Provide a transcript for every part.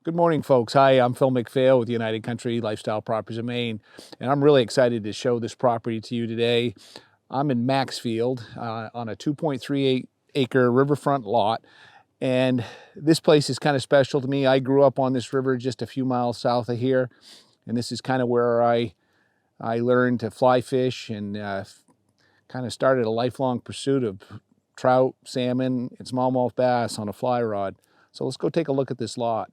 Good morning, folks. Hi, I'm Phil McPhail with United Country Lifestyle Properties of Maine, and I'm really excited to show this property to you today. I'm in Maxfield on a 2.38 acre riverfront lot, and this place is kind of special to me. I grew up on this river just a few miles south of here, and this is kind of where I learned to fly fish and kind of started a lifelong pursuit of trout, salmon, and smallmouth bass on a fly rod. So let's go take a look at this lot.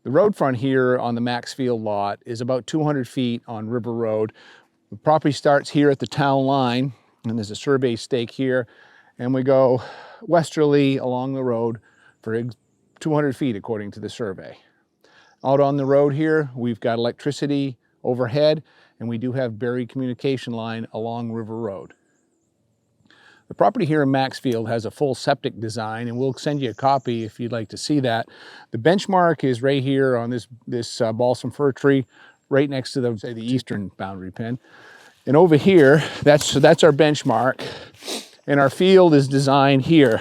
The road front here on the Maxfield lot is about 200 feet on River Road. The property starts here at the town line, and there's a survey stake here, and we go westerly along the road for 200 feet according to the survey. Out on the road here, we've got electricity overhead, and we do have buried communication line along River Road. The property here in Maxfield has a full septic design, and we'll send you a copy if you'd like to see that. The benchmark is right here on this balsam fir tree, right next to the eastern boundary pin. And over here, that's our benchmark, and our field is designed here.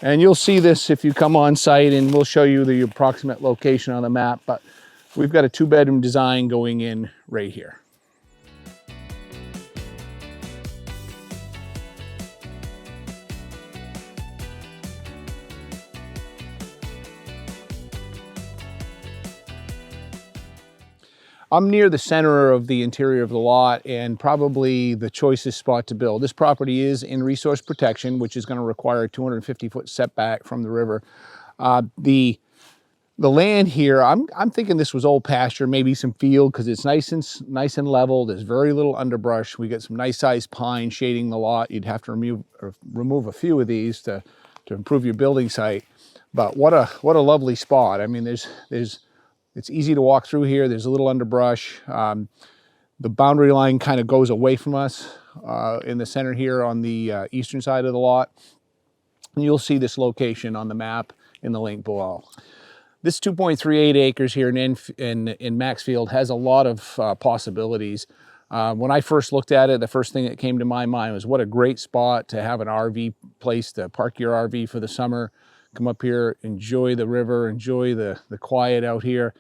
And you'll see this if you come on site, and we'll show you the approximate location on the map, but we've got a 2-bedroom design going in right here. I'm near the center of the interior of the lot and probably the choicest spot to build. This property is in resource protection, which is going to require a 250-foot setback from the river. The land here, I'm thinking this was old pasture, maybe some field, because it's nice and level. There's very little underbrush. We get some nice sized pine shading the lot. You'd have to remove a few of these to improve your building site. But what a lovely spot. I mean, it's easy to walk through here. There's a little underbrush. The boundary line kind of goes away from us in the center here on the eastern side of the lot. And you'll see this location on the map in the link below. This 2.38 acres here in Maxfield has a lot of possibilities. When I first looked at it, the first thing that came to my mind was what a great spot to have an RV place to park your RV for the summer. Come up here, enjoy the river, enjoy the quiet out here,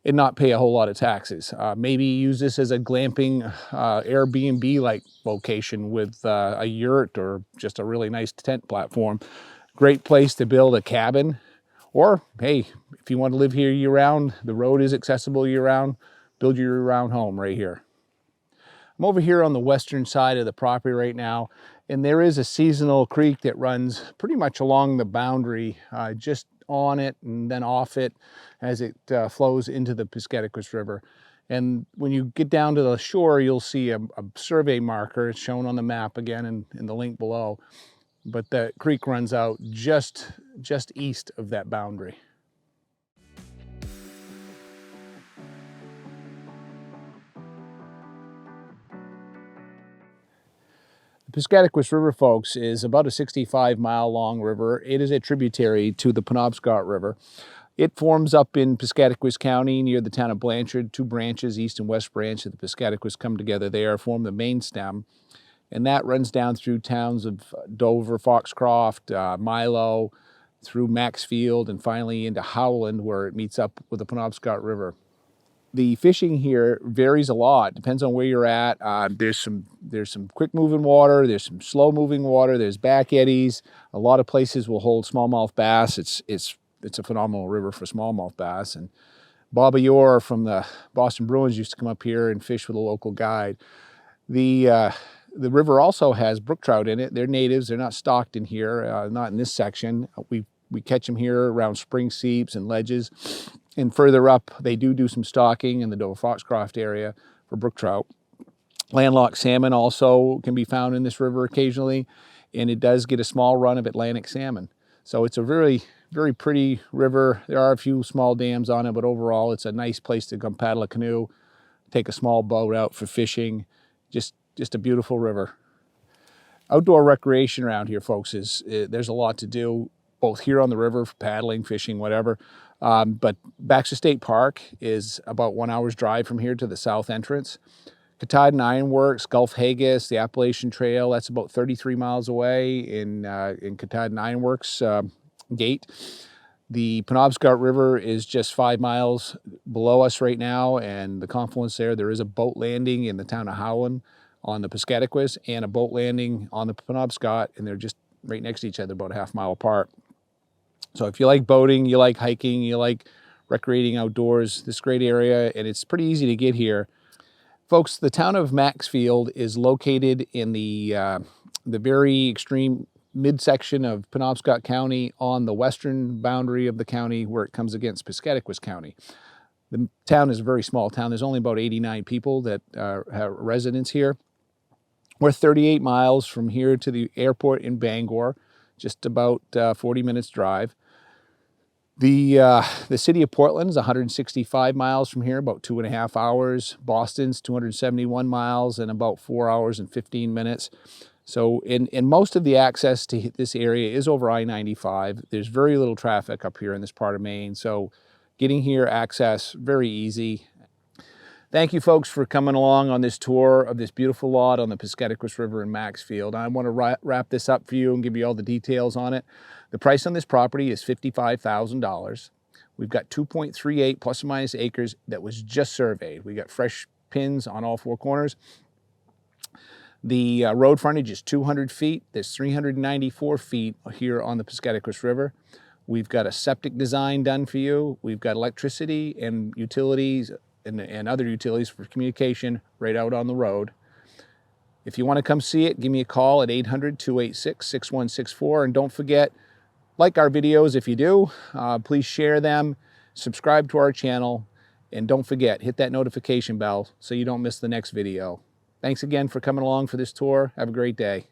and not pay a whole lot of taxes. Maybe use this as a glamping Airbnb-like location with a yurt or just a really nice tent platform. Great place to build a cabin. Or, hey, if you want to live here year-round, the road is accessible year-round, build your year-round home right here. I'm over here on the western side of the property right now, and there is a seasonal creek that runs pretty much along the boundary, just on it and then off it as it flows into the Piscataquis River. And when you get down to the shore, you'll see a survey marker. It's shown on the map again in the link below. But the creek runs out just east of that boundary. The Piscataquis River, folks, is about a 65-mile long river. It is a tributary to the Penobscot River. It forms up in Piscataquis County near the town of Blanchard. 2 branches, east and west branch of the Piscataquis, come together there, form the main stem. And that runs down through towns of Dover, Foxcroft, Milo, through Maxfield, and finally into Howland, where it meets up with the Penobscot River. The fishing here varies a lot, depends on where you're at. There's some quick moving water, there's some slow moving water, there's back eddies. A lot of places will hold smallmouth bass. It's a phenomenal river for smallmouth bass. And Bobby Orr from the Boston Bruins used to come up here and fish with a local guide. The river also has brook trout in it. They're natives, they're not stocked in here, not in this section. We catch them here around spring seeps and ledges. And further up, they do some stocking in the Dover Foxcroft area for brook trout. Landlocked salmon also can be found in this river occasionally, and it does get a small run of Atlantic salmon. So it's a very, very pretty river. There are a few small dams on it, but overall it's a nice place to come paddle a canoe, take a small boat out for fishing. Just a beautiful river. Outdoor recreation around here, folks, there's a lot to do, both here on the river, for paddling, fishing, whatever. But Baxter State Park is about 1 hour's drive from here to the south entrance. Katahdin Ironworks, Gulf Haggis, the Appalachian Trail, that's about 33 miles away in Katahdin Ironworks gate. The Penobscot River is just 5 miles below us right now, and the confluence there is a boat landing in the town of Howland on the Piscataquis and a boat landing on the Penobscot, and they're just right next to each other, about a half mile apart. So if you like boating, you like hiking, you like recreating outdoors, this great area, and it's pretty easy to get here. Folks, the town of Maxfield is located in the very extreme midsection of Penobscot County on the western boundary of the county where it comes against Piscataquis County. The town is a very small town. There's only about 89 people that have residents here. We're 38 miles from here to the airport in Bangor, just about 40 minutes drive. The city of Portland is 165 miles from here, about 2.5 hours. Boston's 271 miles and about 4 hours and 15 minutes. So in most of the access to this area is over I-95. There's very little traffic up here in this part of Maine. So getting here, access, very easy. Thank you, folks, for coming along on this tour of this beautiful lot on the Piscataquis River in Maxfield. I want to wrap this up for you and give you all the details on it. The price on this property is $55,000. We've got 2.38 plus or minus acres that was just surveyed. We got fresh pins on all 4 corners. The road frontage is 200 feet. There's 394 feet here on the Piscataquis River. We've got a septic design done for you. We've got electricity and utilities and other utilities for communication right out on the road. If you want to come see it, give me a call at 800-286-6164. And don't forget, like our videos if you do. Please share them, subscribe to our channel, and don't forget, hit that notification bell so you don't miss the next video. Thanks again for coming along for this tour. Have a great day.